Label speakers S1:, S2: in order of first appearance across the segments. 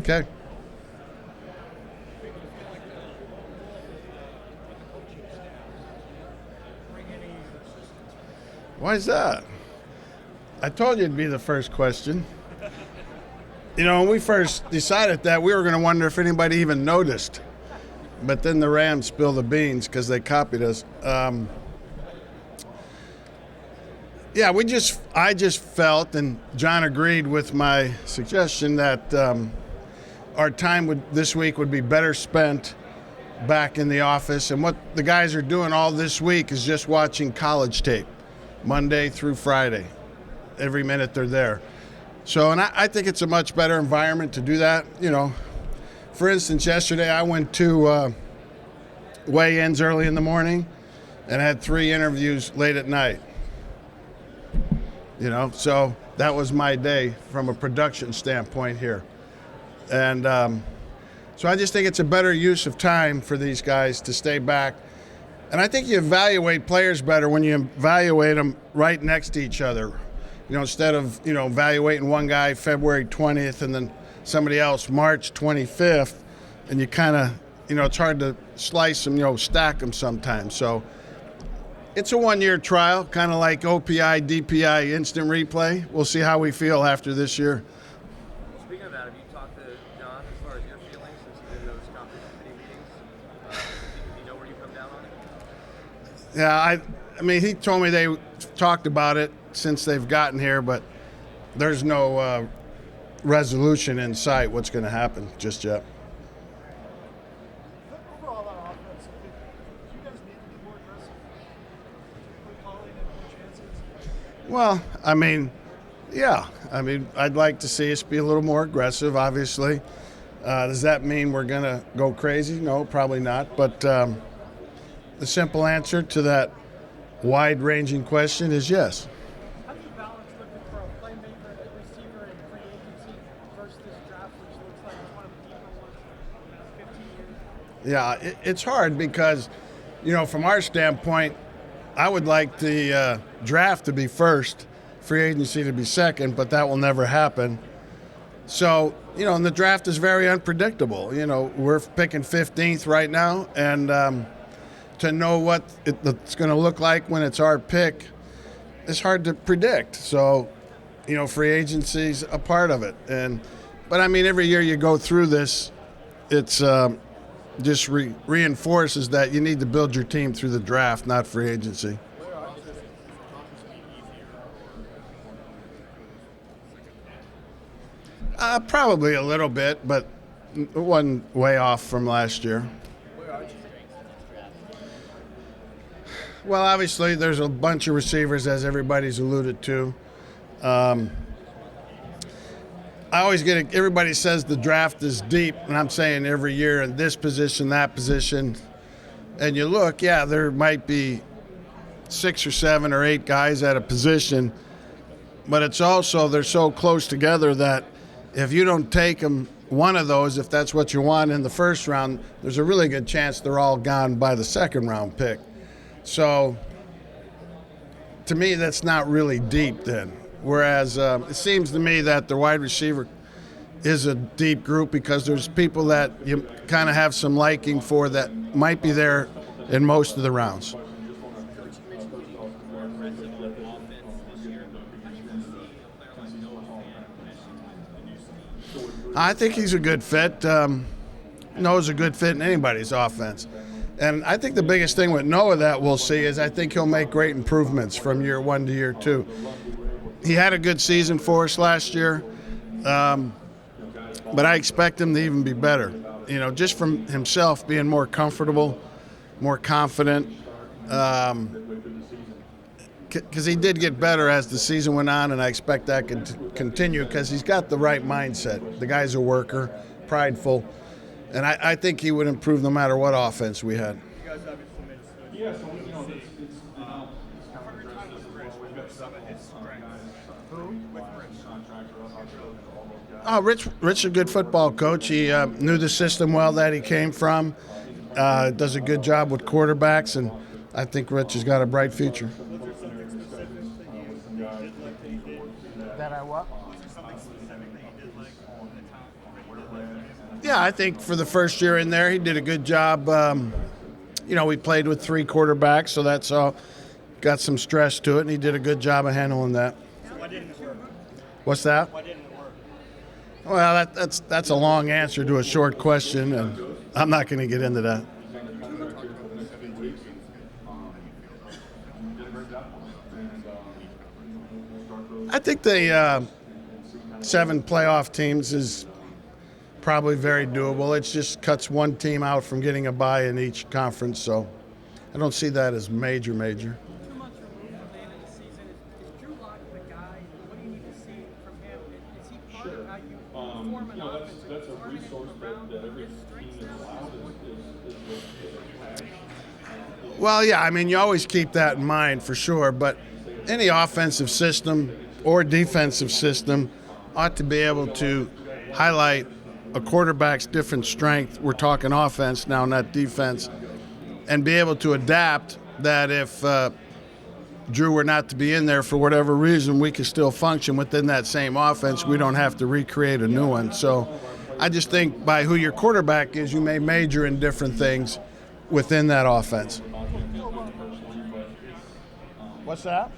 S1: Okay. Why is that? I told you it'd be the first question. You know, when we first decided that, we were going to wonder if anybody even noticed. But then the Rams spilled the beans because they copied us. Yeah, I just felt, and John agreed with my suggestion, that our time this week would be better spent back in the office. And what the guys are doing all this week is just watching college tape, Monday through Friday. Every minute they're there. So, and I think it's a much better environment to do that. You know, for instance, yesterday I went to weigh-ins early in the morning and had 3 interviews late at night. You know, so that was my day from a production standpoint here. And so I just think it's a better use of time for these guys to stay back. And I think you evaluate players better when you evaluate them right next to each other. You know, instead of, you know, evaluating one guy February 20th and then somebody else March 25th, and you kind of, you know, it's hard to slice them, you know, stack them sometimes. So it's a 1-year trial, kind of like OPI, DPI, instant replay. We'll see how we feel after this year.
S2: Speaking of that, have you talked to John as far as your feelings since he's in those conference committee meetings? Do you know where you come down on it?
S1: Yeah, I mean, he told me they talked about it since they've gotten here, but there's no resolution in sight what's going to happen just yet.
S3: Overall, on offense, do you guys need to be more aggressive? Calling and more chances?
S1: Well, I mean, yeah. I mean, I'd like to see us be a little more aggressive, obviously. Does that mean we're going to go crazy? No, probably not. But the simple answer to that wide-ranging question is yes.
S3: How do you balance looking for a playmaker at receiver in free agency versus this draft, which looks like it's one of the deeper ones in 15 years?
S1: Yeah, it's hard because, you know, from our standpoint, I would like the draft to be first, free agency to be second, but that will never happen. So, you know, and the draft is very unpredictable. You know, we're picking 15th right now, and to know what it's going to look like when it's our pick is hard to predict. So, you know, free agency's a part of it. But I mean, every year you go through this, it's just reinforces that you need to build your team through the draft, not free agency. Probably a little bit, but it wasn't way off from last year. Well, obviously, there's a bunch of receivers, as everybody's alluded to. I always everybody says the draft is deep, and I'm saying every year in this position, that position. And you look, yeah, there might be 6 or 7 or 8 guys at a position, but it's also they're so close together that if you don't take them, one of those, if that's what you want in the first round, there's a really good chance they're all gone by the second round pick. So, to me, that's not really deep then. Whereas it seems to me that the wide receiver is a deep group because there's people that you kind of have some liking for that might be there in most of the rounds. I think he's a good fit. Noah's a good fit in anybody's offense. And I think the biggest thing with Noah that we'll see is I think he'll make great improvements from year 1 to year 2. He had a good season for us last year, but I expect him to even be better. You know, just from himself being more comfortable, more confident, because he did get better as the season went on, and I expect that could continue because he's got the right mindset. The guy's a worker, prideful. And I think he would improve no matter what offense we had.
S3: You guys obviously made a switch. Yeah, so you know,
S1: Rich is a good football coach. He knew the system well that he came from. Does a good job with quarterbacks, and I think Rich has got a bright future.
S3: That I what?
S1: Yeah, I think for the first year in there, he did a good job. We played with 3 quarterbacks, so that's all got some stress to it, and he did a good job of handling that.
S3: So why didn't it work?
S1: What's that?
S3: Why didn't it work?
S1: Well, that's a long answer to a short question, and I'm not going to get into that. I think the 7 playoff teams is probably very doable. It just cuts one team out from getting a bye in each conference, so I don't see that as major.
S3: 2 months removed from the end of the season. Is Drew Lock the guy? What do you need to see from him? Is he part of how you form an offense?
S4: That's a resource that every team is allowed is
S1: Well, yeah, I mean, you always keep that in mind for sure, but any offensive system or defensive system ought to be able to highlight a quarterback's different strength. We're talking offense now, not defense, and be able to adapt that if Drew were not to be in there for whatever reason, we could still function within that same offense. We don't have to recreate a new one. So I just think by who your quarterback is, you may major in different things within that offense. What's that?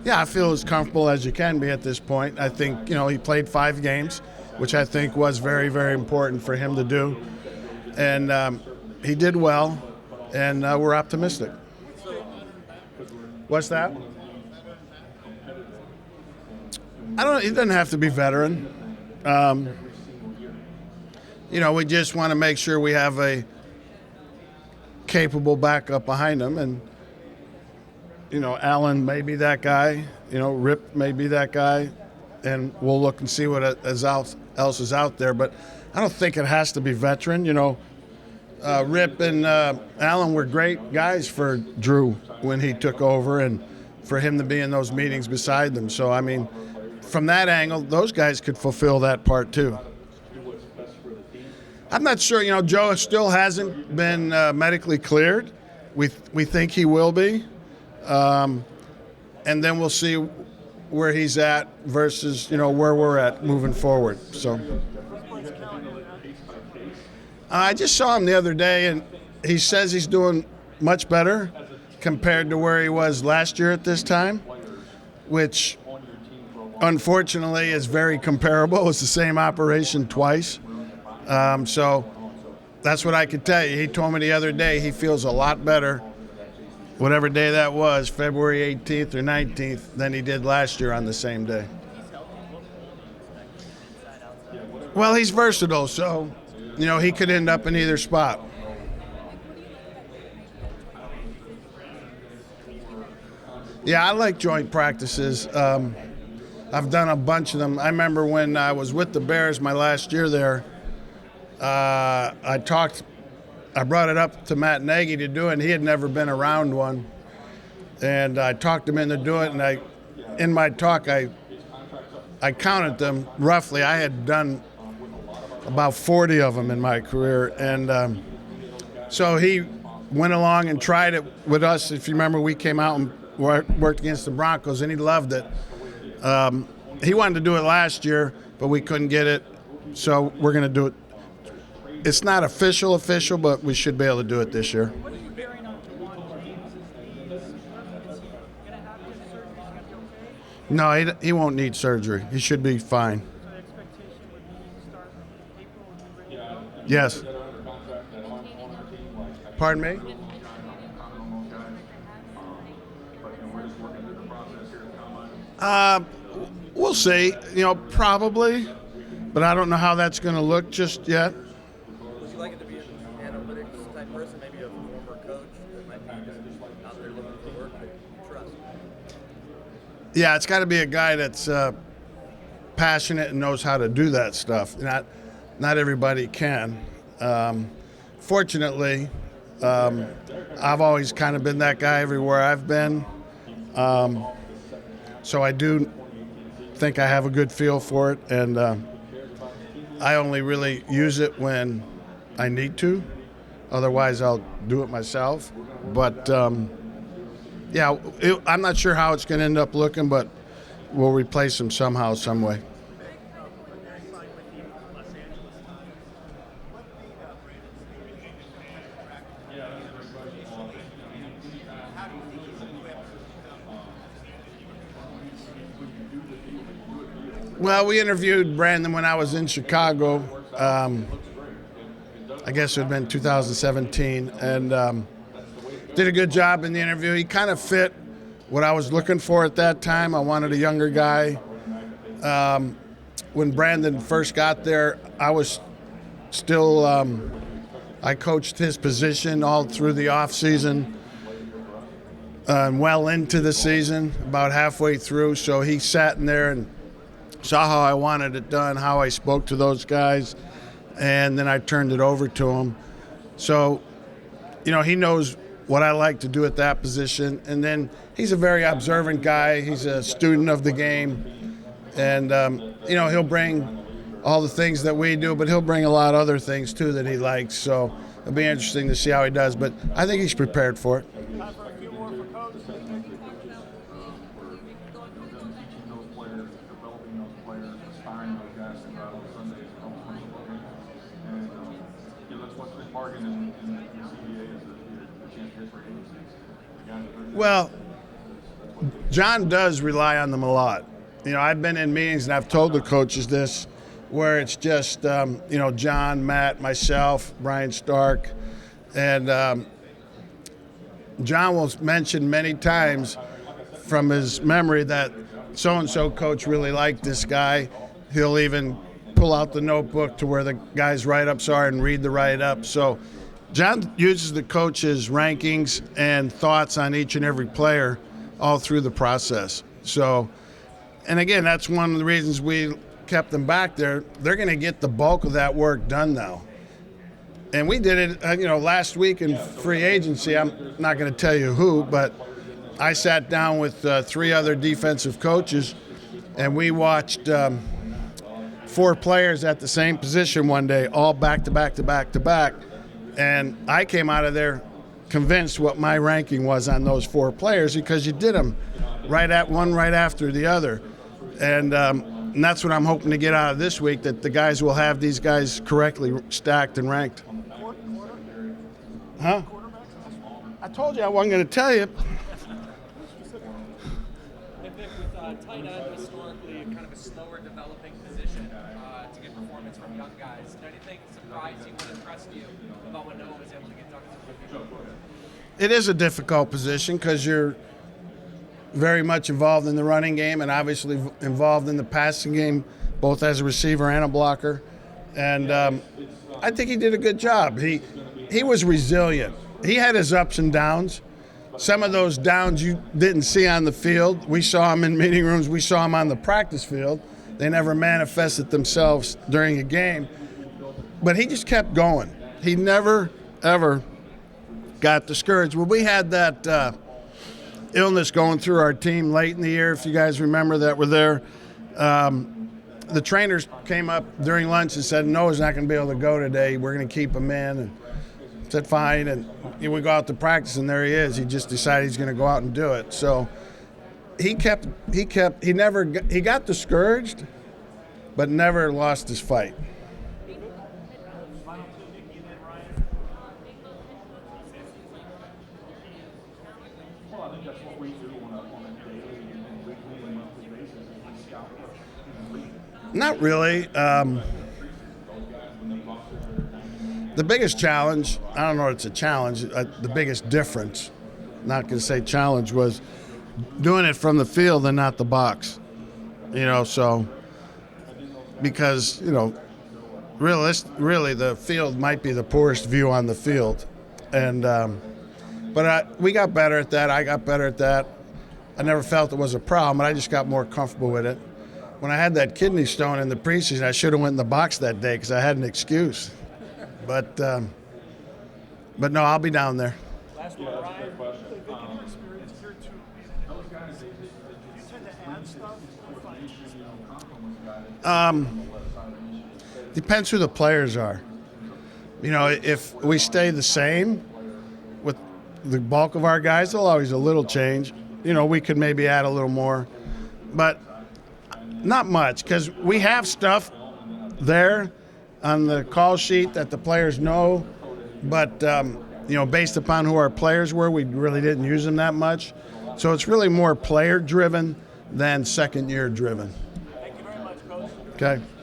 S1: Yeah, I feel as comfortable as you can be at this point. I think, he played 5 games, which I think was very, very important for him to do. And he did well, and we're optimistic. What's that? I don't know. He doesn't have to be veteran. We just want to make sure we have a capable backup behind him. And, Allen may be that guy. Rip may be that guy. And we'll look and see what else is out there. But I don't think it has to be veteran. Rip and Allen were great guys for Drew when he took over and for him to be in those meetings beside them. So, I mean, from that angle, those guys could fulfill that part too. I'm not sure. Joe still hasn't been medically cleared. We think he will be. And then we'll see where he's at versus, where we're at moving forward. So I just saw him the other day, and he says he's doing much better compared to where he was last year at this time, which unfortunately is very comparable. It's the same operation twice. So that's what I could tell you. He told me the other day he feels a lot better, whatever day that was, February 18th or 19th, than he did last year on the same day. Well, he's versatile, so, he could end up in either spot. Yeah, I like joint practices. I've done a bunch of them. I remember when I was with the Bears my last year there, I brought it up to Matt Nagy to do it, and he had never been around one. And I talked him into doing it, and in my talk, I counted them roughly. I had done about 40 of them in my career. And so he went along and tried it with us. If you remember, we came out and worked against the Broncos, and he loved it. He wanted to do it last year, but we couldn't get it, so we're going to do it. It's not official, but we should be able to do it this year.
S3: What are you hearing on Jawan James? Is he going to have his surgery? Is he going to be okay?
S1: No, he won't need surgery. He should be fine.
S3: So the expectation would be to start in April and be ready to go?
S1: Yes. Pardon me? We'll see. Probably, but I don't know how that's going to look just yet.
S2: Would you like it to be an analytics type person, maybe a former coach that might be just out there looking for work that you trust?
S1: Yeah, it's got to be a guy that's passionate and knows how to do that stuff. Not everybody can. Fortunately, I've always kind of been that guy everywhere I've been. So I do think I have a good feel for it, and I only really use it when I need to. Otherwise, I'll do it myself. But, I'm not sure how it's going to end up looking, but we'll replace him somehow, some way. Well, we interviewed Brandon when I was in Chicago. I guess it would have been 2017, and did a good job in the interview. He kind of fit what I was looking for at that time. I wanted a younger guy. When Brandon first got there, I was still I coached his position all through the off season and well into the season, about halfway through. So he sat in there and saw how I wanted it done, how I spoke to those guys, and then I turned it over to him. So, he knows what I like to do at that position. And then he's a very observant guy. He's a student of the game. And, he'll bring all the things that we do, but he'll bring a lot of other things, too, that he likes. So it'll be interesting to see how he does. But I think he's prepared for it.
S3: Time for a few more for Coach.
S4: Teaching those players, developing those players, inspiring those guys to go out on Sundays and help win football games. And that's what's been targeted in the CBA is a chance to hit for agencies.
S1: Well, John does rely on them a lot. I've been in meetings and I've told the coaches this, where it's just, John, Matt, myself, Brian Stark, and John will mention many times from his memory that so-and-so coach really liked this guy. He'll even pull out the notebook to where the guys' write-ups are and read the write-up. So John uses the coach's rankings and thoughts on each and every player all through the process. So, and again, that's one of the reasons we kept them back there. They're going to get the bulk of that work done now. And we did it, last week in free agency. I'm not going to tell you who, but I sat down with 3 other defensive coaches, and we watched 4 players at the same position one day, all back to back to back to back. And I came out of there convinced what my ranking was on those 4 players, because you did them right after the other. And that's what I'm hoping to get out of this week, that the guys will have these guys correctly stacked and ranked. Huh? I told you I wasn't going to tell you.
S2: And Vic, with tight end historically kind of a slower developing position to get performance from young guys, did anything surprise you, what impressed you about what Noah was able to get done as a rookie?
S1: It is a difficult position because you're very much involved in the running game and obviously involved in the passing game, both as a receiver and a blocker. And I think he did a good job. He was resilient. He had his ups and downs. Some of those downs you didn't see on the field. We saw him in meeting rooms. We saw him on the practice field. They never manifested themselves during a game. But he just kept going. He never, ever got discouraged. Well, we had that illness going through our team late in the year, if you guys remember that were there. The trainers came up during lunch and said, Noah's not going to be able to go today. We're going to keep him in. And I said, fine. And we go out to practice, and there he is. He just decided he's going to go out and do it. So he got discouraged, but never lost his fight.
S4: Well, I think that's what we do on a daily and weekly and monthly basis is we scout the league.
S1: Not really. The biggest challenge, I don't know if it's a challenge, the biggest difference, not going to say challenge, was doing it from the field and not the box. So because, really the field might be the poorest view on the field. And but we got better at that. I got better at that. I never felt it was a problem, but I just got more comfortable with it. When I had that kidney stone in the preseason, I should have went in the box that day because I had an excuse. But no, I'll be down there.
S3: Last one, Ryan. In your experience here too, do you tend to add stuff or find?
S1: Depends who the players are. If we stay the same with the bulk of our guys, there'll always a little change. We could maybe add a little more, but not much, because we have stuff there on the call sheet that the players know, but based upon who our players were, we really didn't use them that much. So it's really more player driven than second year driven.
S3: Thank you very much, Coach.
S1: Okay.